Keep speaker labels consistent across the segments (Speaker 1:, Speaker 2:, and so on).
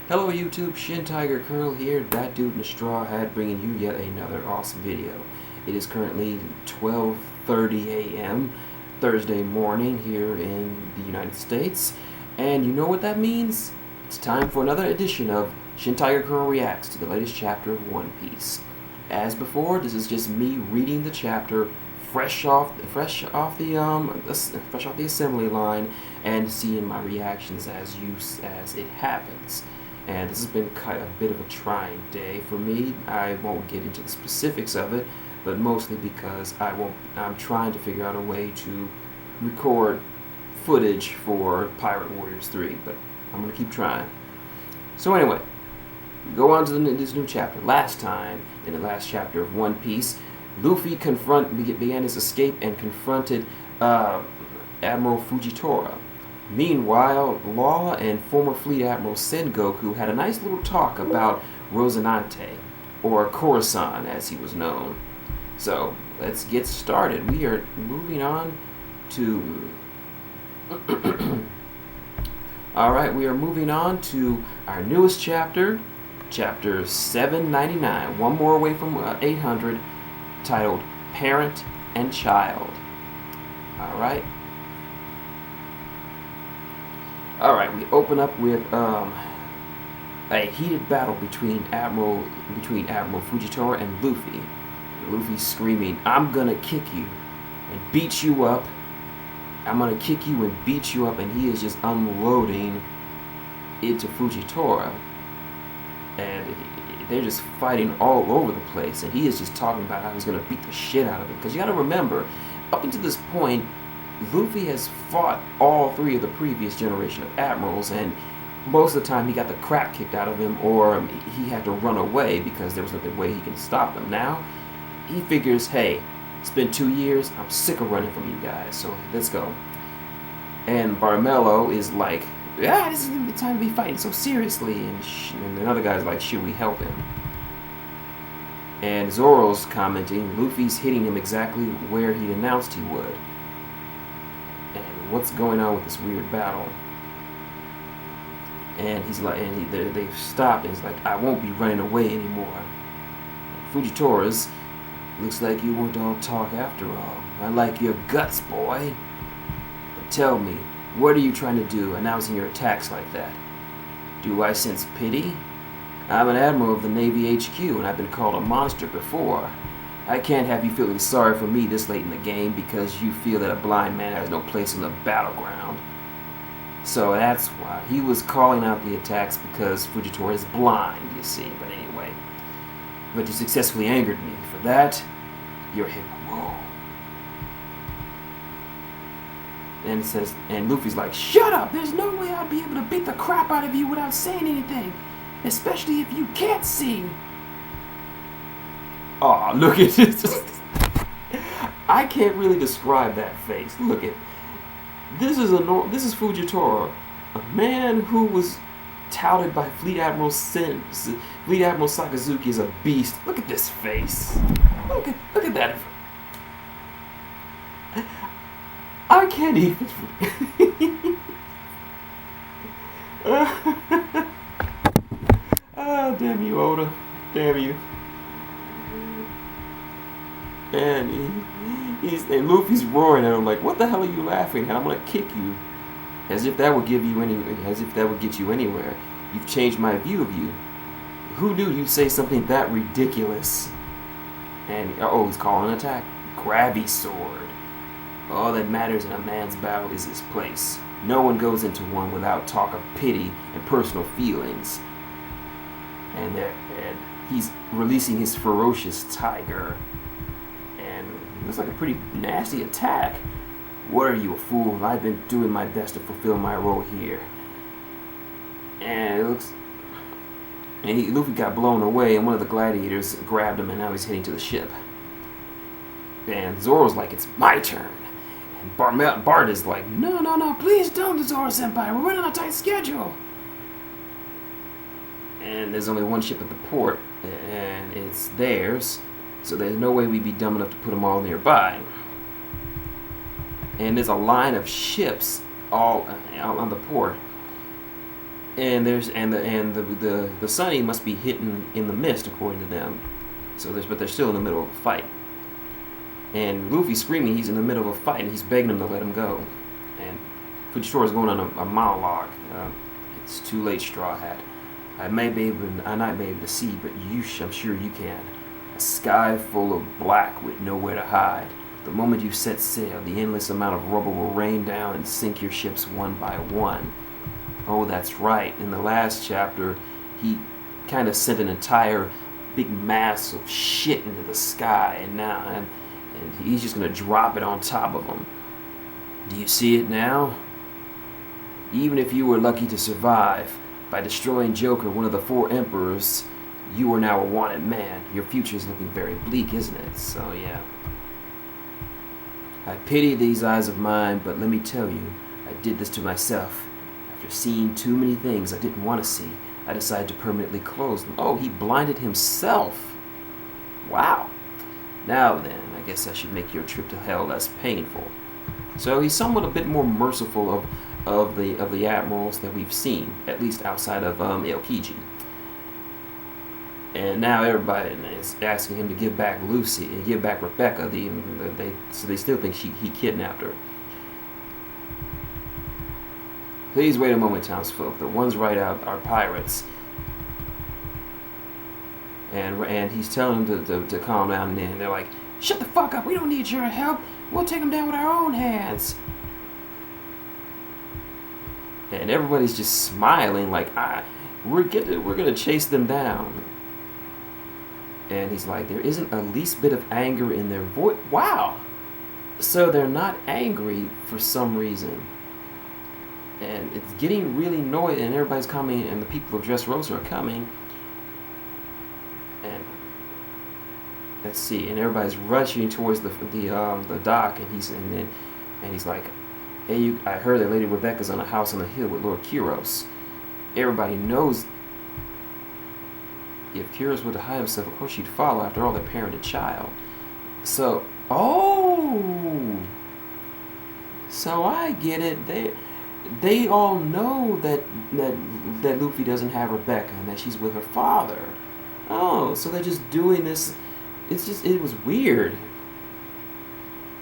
Speaker 1: Hello YouTube, shintigercurl here, that dude in the straw hat, bringing you yet another awesome video. It is currently 12:30 a.m. Thursday morning here in the United States, and you know what that means? It's time for another edition of shintigercurl Reacts to the latest chapter of One Piece. As before, this is just me reading the chapter fresh off the assembly line and seeing my reactions as it happens. And this has been kind of a bit of a trying day for me. I won't get into the specifics of it, but mostly because I'm trying to figure out a way to record footage for Pirate Warriors 3, but I'm gonna keep trying. So anyway, go on to this new chapter. Last time, in the last chapter of One Piece, Luffy began his escape and confronted Admiral Fujitora. Meanwhile, Law and former Fleet Admiral Sengoku had a nice little talk about Rosinante, or Coruscant as he was known. So, let's get started. We are moving on to... Alright, we are moving on to our newest chapter, chapter 799, one more away from 800, titled Parent and Child. Alright. Alright, we open up with a heated battle between Admiral Fujitora and Luffy. Luffy's screaming, "I'm gonna kick you and beat you up. I'm gonna kick you and beat you up," and he is just unloading into Fujitora. And they're just fighting all over the place, and he is just talking about how he's gonna beat the shit out of him. Because you gotta remember, up until this point, Luffy has fought all three of the previous generation of admirals, and most of the time he got the crap kicked out of him, or he had to run away because there was no way he can stop them. Now, he figures, hey, it's been 2 years, I'm sick of running from you guys, so let's go. And Barmello is like, yeah, this isn't the time to be fighting so seriously, and another guy's like, should we help him? And Zoro's commenting, Luffy's hitting him exactly where he announced he would. What's going on with this weird battle? And he's like, they've stopped, and he's like, I won't be running away anymore. And Fujitora's, looks like you weren't all talk after all. I like your guts, boy. But tell me, what are you trying to do, announcing your attacks like that? Do I sense pity? I'm an admiral of the Navy HQ, and I've been called a monster before. I can't have you feeling sorry for me this late in the game because you feel that a blind man has no place in the battleground. So that's why he was calling out the attacks, because Fujitora is blind, you see. But anyway, but you successfully angered me. For that, you're hit. Whoa. And it says, and Luffy's like, shut up! There's no way I'll be able to beat the crap out of you without saying anything, especially if you can't see. Aw, look at this. I can't really describe that face. Look at this is Fujitora, a man who was touted by Fleet Admiral Sakazuki as a beast. Look at this face. Look at that. I can't even. Oh, damn you, Oda. Damn you. And Luffy's roaring at him like, "What the hell are you laughing at? I'm gonna kick you." As if that would get you anywhere. You've changed my view of you. Who knew you'd say something that ridiculous? And he's calling an attack. Grabby sword. All that matters in a man's battle is his place. No one goes into one without talk of pity and personal feelings. And he's releasing his ferocious tiger. Looks like a pretty nasty attack. What are you, a fool? I've been doing my best to fulfill my role here. And it looks... And Luffy got blown away, and one of the gladiators grabbed him, and now he's heading to the ship. And Zoro's like, it's my turn. And Bart is like, no, please don't, Zoro-senpai. We're running on a tight schedule. And there's only one ship at the port, and it's theirs. So there's no way we'd be dumb enough to put them all nearby. And there's a line of ships all on the port. and the Sunny must be hidden in the mist according to them. So but they're still in the middle of a fight. And Luffy's screaming. He's in the middle of a fight, and he's begging him to let him go. And Fujitora is going on a monologue. It's too late, Straw Hat. I might be able to see, but I'm sure you can. A sky full of black with nowhere to hide. The moment you set sail, the endless amount of rubble will rain down and sink your ships one by one. Oh, that's right. In the last chapter, he kind of sent an entire big mass of shit into the sky, and he's just going to drop it on top of them. Do you see it now? Even if you were lucky to survive, by destroying Joker, one of the 4 emperors, you are now a wanted man. Your future is looking very bleak, isn't it? So, yeah. I pity these eyes of mine, but let me tell you, I did this to myself. After seeing too many things I didn't want to see, I decided to permanently close them. Oh, he blinded himself. Wow. Now then, I guess I should make your trip to hell less painful. So he's somewhat a bit more merciful of the admirals that we've seen, at least outside of Aokiji. And now everybody is asking him to give back Lucy and give back Rebecca. So they still think he kidnapped her. Please wait a moment, townsfolk. The ones right out are pirates. And he's telling them to calm down, and they're like, shut the fuck up, we don't need your help. We'll take them down with our own hands. And everybody's just smiling like, we're gonna chase them down. And he's like, there isn't a least bit of anger in their voice. Wow. So they're not angry for some reason. And it's getting really noisy, and everybody's coming, and the people of Dressrosa are coming. And let's see, and everybody's rushing towards the dock, and he's like, hey, I heard that Lady Rebecca's on a house on the hill with Lord Kyros. Everybody knows if Kyros were to hide himself, of course she'd follow. After all, they're parent and child. So, so I get it. They all know that Luffy doesn't have Rebecca and that she's with her father. Oh, so they're just doing this. It was weird.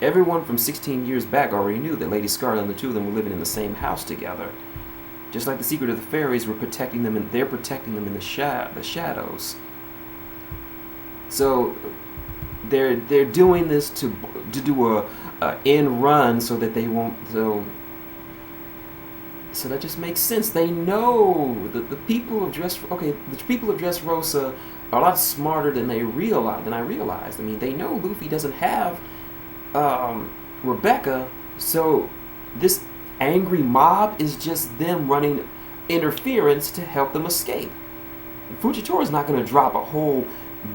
Speaker 1: Everyone from 16 years back already knew that Lady Scarlet and the two of them were living in the same house together. Just like the secret of the fairies were protecting them, and they're protecting them in the shadows. So they're doing this to do a end run so that they won't. So that just makes sense. They know the people of Dressrosa are a lot smarter than I realized. I mean, they know Luffy doesn't have Rebecca, so this angry mob is just them running interference to help them escape. Fujitora's not going to drop a whole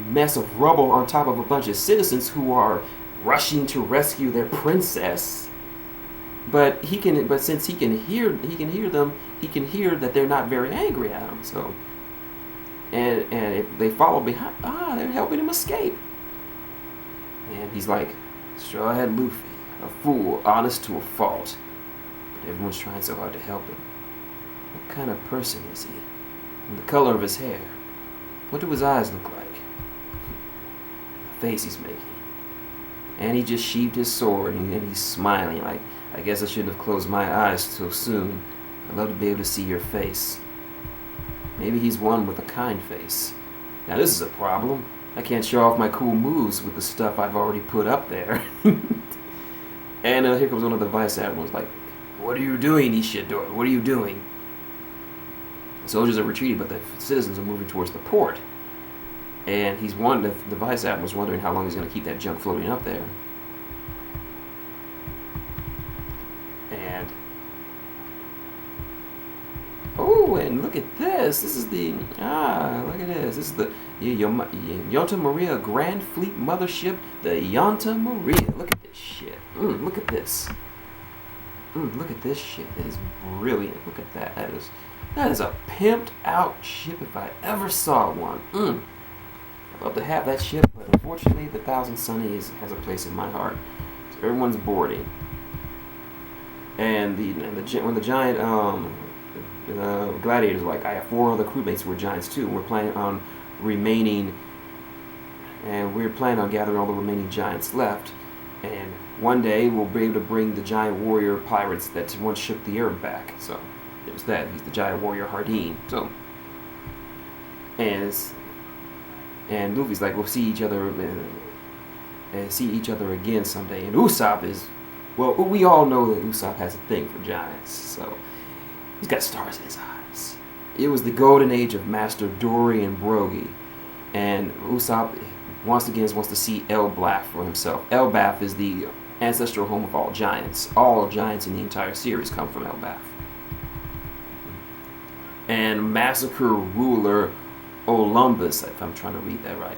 Speaker 1: mess of rubble on top of a bunch of citizens who are rushing to rescue their princess. But since he can hear them, he can hear that they're not very angry at him. So, and if they follow behind, they're helping him escape. And he's like, Straw Hat Luffy, a fool, honest to a fault. But everyone's trying so hard to help him. What kind of person is he? And the color of his hair? What do his eyes look like? The face he's making. And he just sheathed his sword, and he's smiling like, I guess I shouldn't have closed my eyes so soon. I'd love to be able to see your face. Maybe he's one with a kind face. Now this is a problem. I can't show off my cool moves with the stuff I've already put up there. And here comes one of the vice admirals like, what are you doing, Ishidori? What are you doing? The soldiers are retreating, but the citizens are moving towards the port. And the vice admiral's wondering how long he's going to keep that junk floating up there. And look at this. This is look at this. This is the Yonta Maria Grand Fleet Mothership, the Yonta Maria. Look at this shit. Look at this. Look at this shit. It is brilliant. Look at that. That is a pimped out ship if I ever saw one. I'd love to have that ship, but unfortunately the Thousand Sunnies has a place in my heart. So everyone's boarding. And when the giant gladiators were like, I have 4 other crewmates who are giants too. We're planning on remaining, and we're planning on gathering all the remaining giants left. And one day we'll be able to bring the giant warrior pirates that once shook the earth back. So there's that. He's the giant warrior Hardin. So and Luffy's like, we'll see each other again someday. And Usopp is, well, we all know that Usopp has a thing for giants. So he's got stars in his eyes. It was the golden age of Master Dory and Brogy, and Usopp once again wants to see Elbaf for himself. Elbaf is the ancestral home of all giants. All giants in the entire series come from Elbaf. And Massacre Ruler Olympus, if I'm trying to read that right.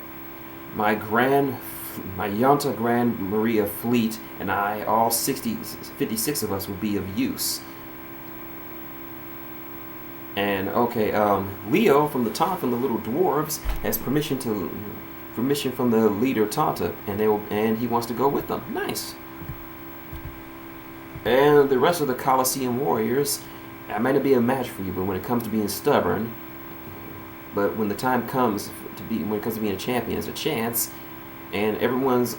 Speaker 1: My Yonta Grand Maria fleet and I, all 56 of us, will be of use. And okay, Leo from the Little Dwarves has permission from the leader Tanta, and he wants to go with them. Nice. And the rest of the Colosseum warriors, I might not be a match for you, but when it comes to being stubborn, when it comes to being a champion, there's a chance. And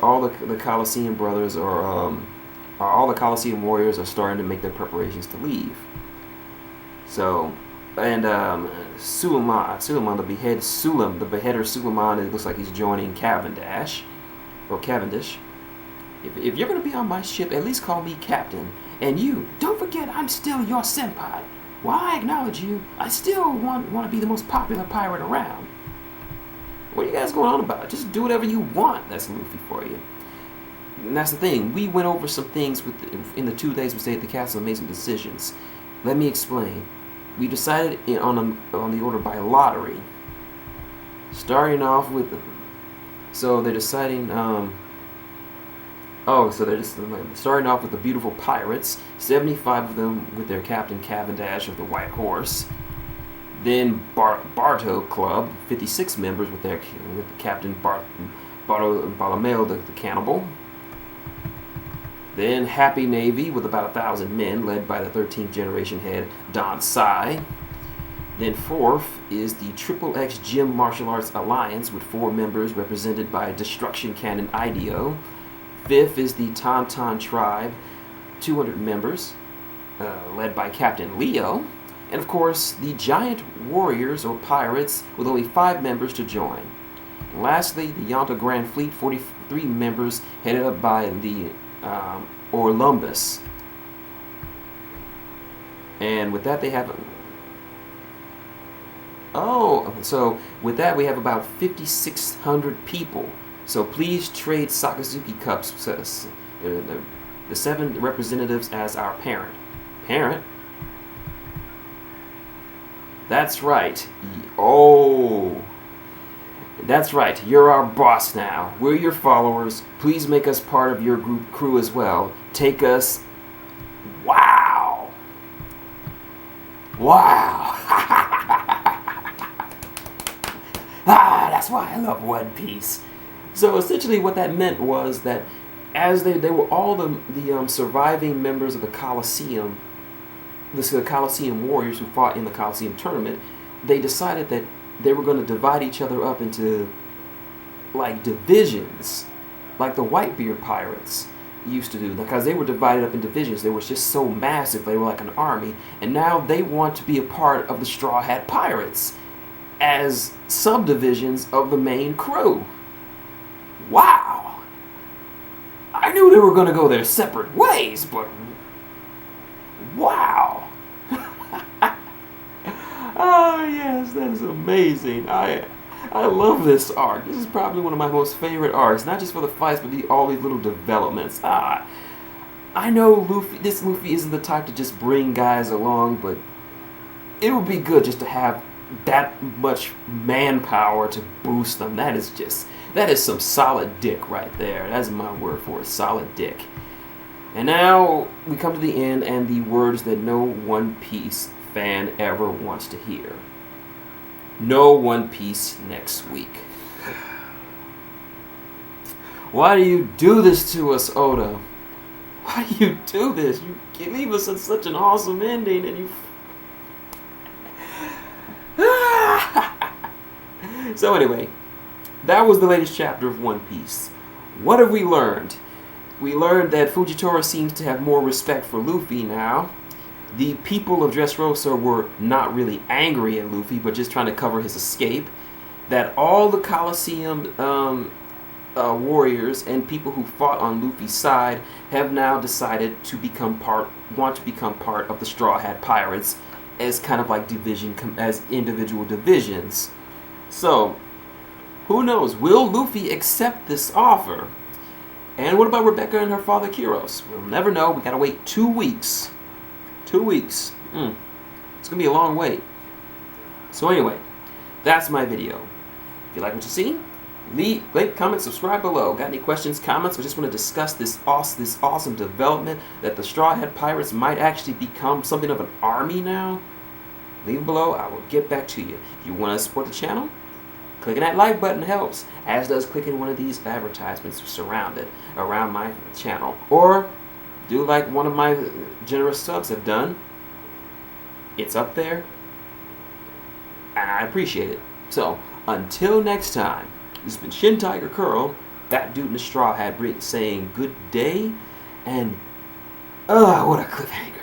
Speaker 1: all the Colosseum brothers all the Colosseum warriors are starting to make their preparations to leave. So, and Suleiman, the beheader Suleiman, it looks like he's joining Cavendish. If you're going to be on my ship, at least call me captain. And you, don't forget I'm still your senpai. While I acknowledge you, I still want to be the most popular pirate around. What are you guys going on about? Just do whatever you want. That's Luffy for you. And that's the thing. We went over some things in the 2 days we stayed at the castle and made some decisions. Let me explain. We decided on the order by lottery. Starting off with... So they're deciding... starting off with the beautiful pirates. 75 of them with their captain Cavendish of the White Horse. Then Barto Club, 56 members with the captain Bartolomeo the Cannibal. Then Happy Navy with about 1,000 men, led by the 13th generation head Don Sai. Then fourth is the Triple X Gym Martial Arts Alliance with 4 members represented by Destruction Cannon Ideo. Fifth is the Tauntaun Tribe, 200 members, led by Captain Leo. And of course, the Giant Warriors or Pirates with only 5 members to join. And lastly, the Yonta Grand Fleet, 43 members, headed up by the Olympus. And with that, they have... so with that, we have about 5,600 people. So please trade Sakazuki Cups, the 7 representatives, as our parent. Parent? That's right. Oh. That's right. You're our boss now. We're your followers. Please make us part of your crew as well. Take us... Wow. Wow. That's why I love One Piece. So essentially what that meant was that as they were all the surviving members of the Colosseum, the Colosseum warriors who fought in the Colosseum tournament, they decided that they were going to divide each other up into like divisions, like the Whitebeard pirates used to do, because they were divided up in divisions. They were just so massive, they were like an army, and now they want to be a part of the Straw Hat Pirates as subdivisions of the main crew. Wow! I knew they were going to go their separate ways, but wow! Oh yes, that is amazing. I love this arc. This is probably one of my most favorite arcs, not just for the fights, but all these little developments. I know Luffy isn't the type to just bring guys along, but it would be good just to have that much manpower to boost them. That is some solid dick right there. That's my word for it, solid dick. And now we come to the end and the words that no One Piece fan ever wants to hear. No One Piece next week. Why do you do this to us, Oda? Why do you do this? You leave us in such an awesome ending and you So anyway, that was the latest chapter of One Piece. What have we learned? We learned that Fujitora seems to have more respect for Luffy now. The people of Dressrosa were not really angry at Luffy, but just trying to cover his escape. That all the Colosseum warriors and people who fought on Luffy's side have now decided to want to become part of the Straw Hat Pirates as kind of like as individual divisions. So, who knows? Will Luffy accept this offer? And what about Rebecca and her father Kiros? We'll never know. We gotta wait 2 weeks. 2 weeks. It's gonna be a long wait. So anyway, that's my video. If you like what you see, leave, like, comment, subscribe below. Got any questions, comments, or just want to discuss this awesome development that the Straw Hat Pirates might actually become something of an army now? Leave below. I will get back to you. If you want to support the channel, clicking that like button helps, as does clicking one of these advertisements surrounded around my channel. Or do like one of my generous subs have done. It's up there, and I appreciate it. So, until next time, this has been shintigercurl, that dude in the straw hat, saying good day, and what a cliffhanger.